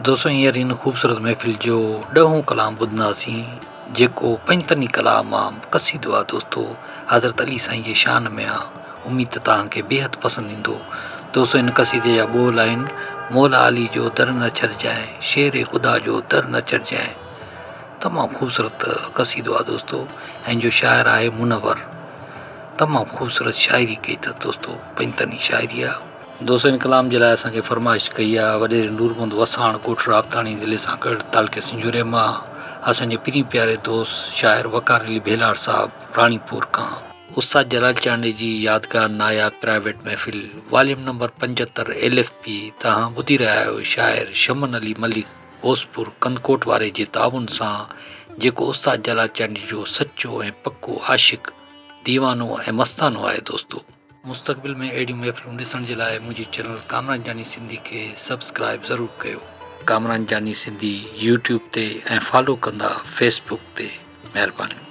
दोस्तों हींअर इन ख़ूबसूरत महफ़िल जो ॾहों कलाम ॿुधंदासीं जेको पंजतनी कलाम मां क़सीदो आहे। दोस्तों हज़रत अली साईं जे शान में आहे। उमेद त तव्हांखे बेहद पसंदि ईंदो। दोस्तों इन क़सीदे जा ॿोल आहिनि, मौला अली जो दर न छॾिजांइ, शेर ख़ुदा जो दर न चढ़जांइ। तमामु ख़ूबसूरत क़सीदो आहे दोस्तों। ऐं जो शाइर आहे मुनवर। तमामु ख़ूबसूरत शाइरी कई अथसि दोस्तों, पंजतनी शाइरी आहे। दोस्तों इन कलाम जे लाइ असांखे फरमाइश कई आहे वॾेरे नूरमंद वसाण कोट राबताणी ज़िले सां गॾु तालुके संजूरे मां असांजे प्री प्यारे दोस्त शाइर वकार अली भेलार साहिबु राणीपुर खां। उस्ताद जलाल चांडे जी यादगार नायाब प्राइवेट महफ़िल वॉल्यूम नंबर 75 LFP तव्हां ॿुधी रहिया आहियो शाइर शमन अली मलिक भोजपुर कंदकोट वारे जे ताउन सां, जेको उस्ताद जलाल चांडी जो सचो ऐं पको आशिक़, दीवानो ऐं मस्तानो आहे। दोस्तों मुस्तक़बिल में अहिड़ियूं महफ़िलूं ॾिसण जे लाइ मुंहिंजे चैनल कामरान जानी सिंधी खे सब्सक्राइब ज़रूरु कयो। कामरान जानी सिंधी यूट्यूब ते ऐं फॉलो कंदा फेसबुक ते। महिरबानी।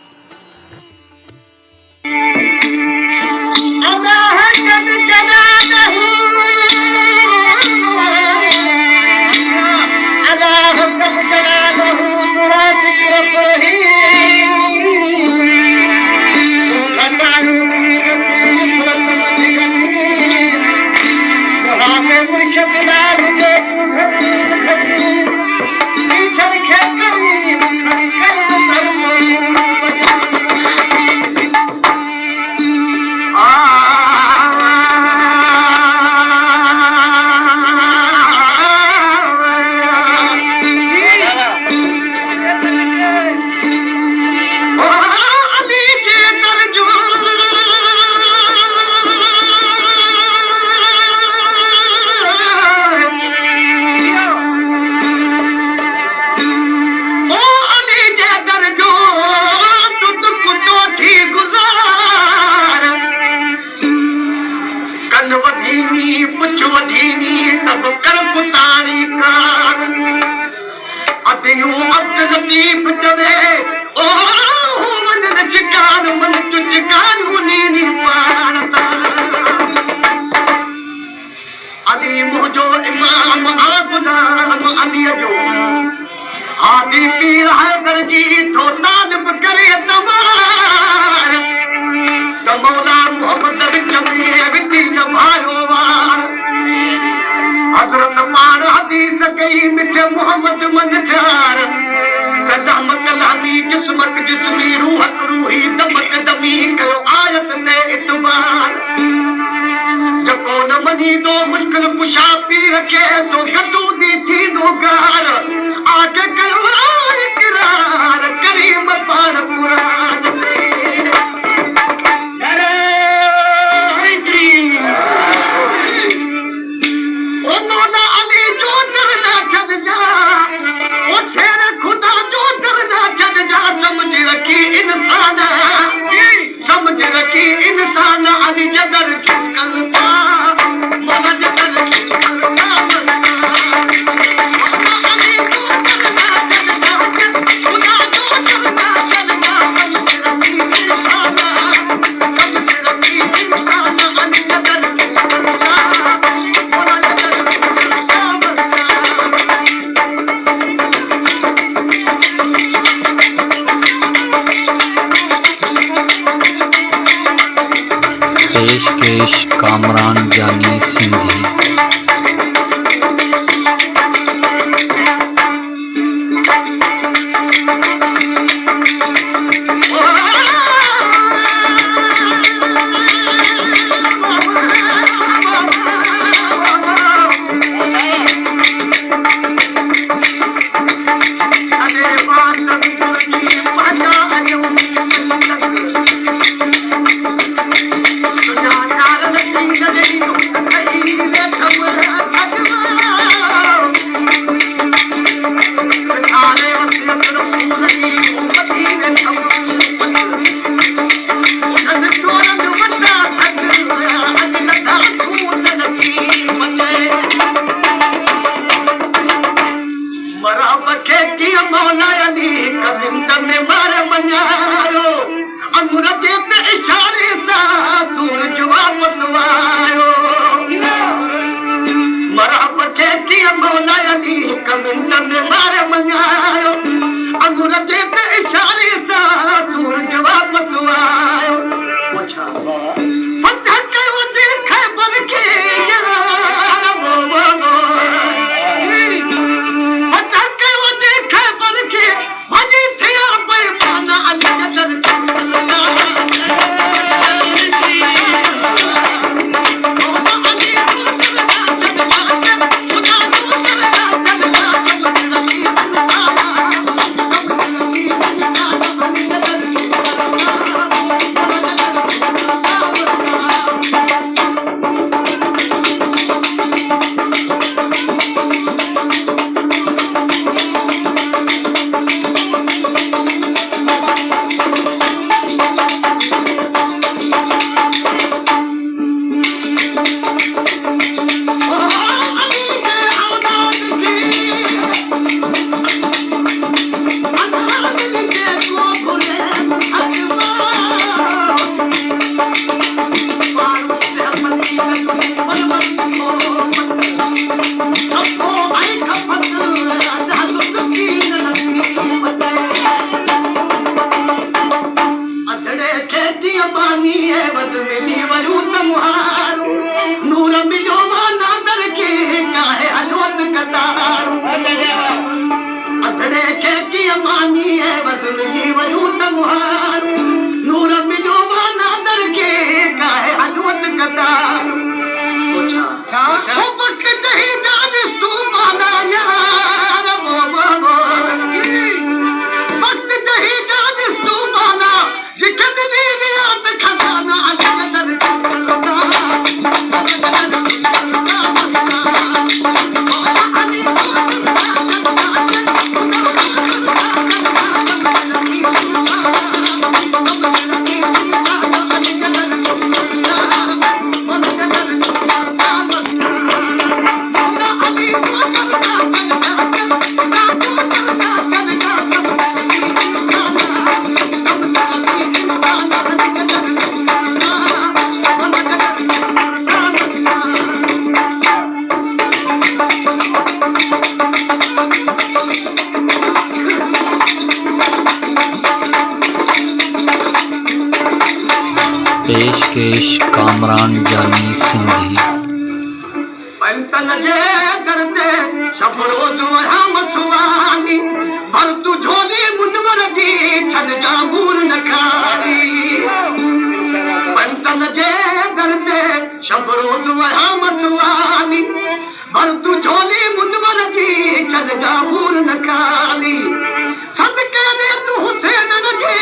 पेशकेश कामरान जानी सिंधी। Come कमिंद में मारे मञायो अंगूर जे ते इशारे सां सूरज वापस आयो पुछा फतह कयो जे खैबर खे यार वो फतह कयो जे खैबर खे भॼी थिया पैमाना अजगर पेशकेश कामरान जानी सिंधी पंतन जे करते सब रोज वहा मसवानी भर तू झोली मुनवर जी छन जामूर न खारी पंतन जे करते सब रोज वहा मसवानी भर तू झोली मुनवर जी छन जामूर न खाली सदके दे तू हुसैन जे